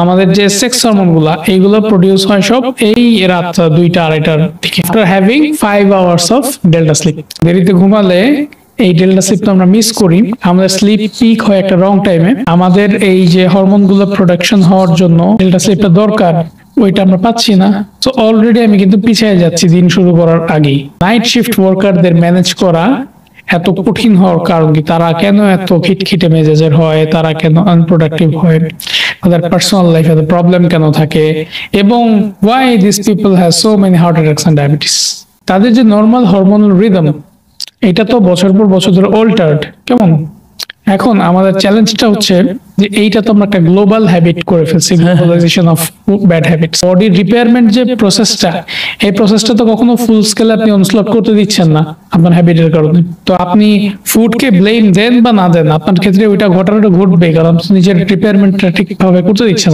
আমাদের যে sex hormone গুলা এইগুলো প্রডিউস হয় সব এই রাত 2টা 2:30টার দিকে after having 5 hours of delta sleep. দেরিতে ঘুমালে এই ডেল্টা স্লিপটা আমরা মিস করি, আমাদের স্লিপ পিক হয় একটা রং টাইমে। আমাদের এই যে হরমোন গুলো প্রোডাকশন হওয়ার জন্য ডেল্টা স্লিপটা দরকার, ওইটা আমরা পাচ্ছি না। তো অলরেডি আমি কিন্তু পিছিয়ে যাচ্ছি দিন শুরু করার আগেই। নাইট শিফট ওয়ার্কারদের ম্যানেজ করা এত কঠিন হওয়ার কারণ কি? তারা কেন এত খিটখিটে মেজাজের হয়? তারা কেন আনপ্রোডাক্টিভ হয়? তাদের পার্সোনাল লাইফে প্রবলেম কেন থাকে? এবং why this people have so many heart attacks and diabetes? তাদের যে নর্মাল হরমোনাল রিদম, এটা তো বছর পর বছর ধরে অল্টার্ড। কেমন? এখন আমাদের চ্যালেঞ্জটা হচ্ছে যে এইটা তো আমরা একটা গ্লোবাল হ্যাবিট করে ফেলছি, globalization of bad habits. Body repairment যে প্রসেসটা, এই প্রসেসটা তো কখনো ফুল স্কেলে আপনি অনস্লট করতে দিচ্ছেন না আপনার হ্যাবিটের কারণে। তো আপনি ফুডকে ব্লেম দেন বা না দেন, আপনার ক্ষেত্রে ওইটা ঘটানোটা ঘটবে, কারণ নিজের রিপেয়ারমেন্টটা ঠিকভাবে করতে দিচ্ছেন না।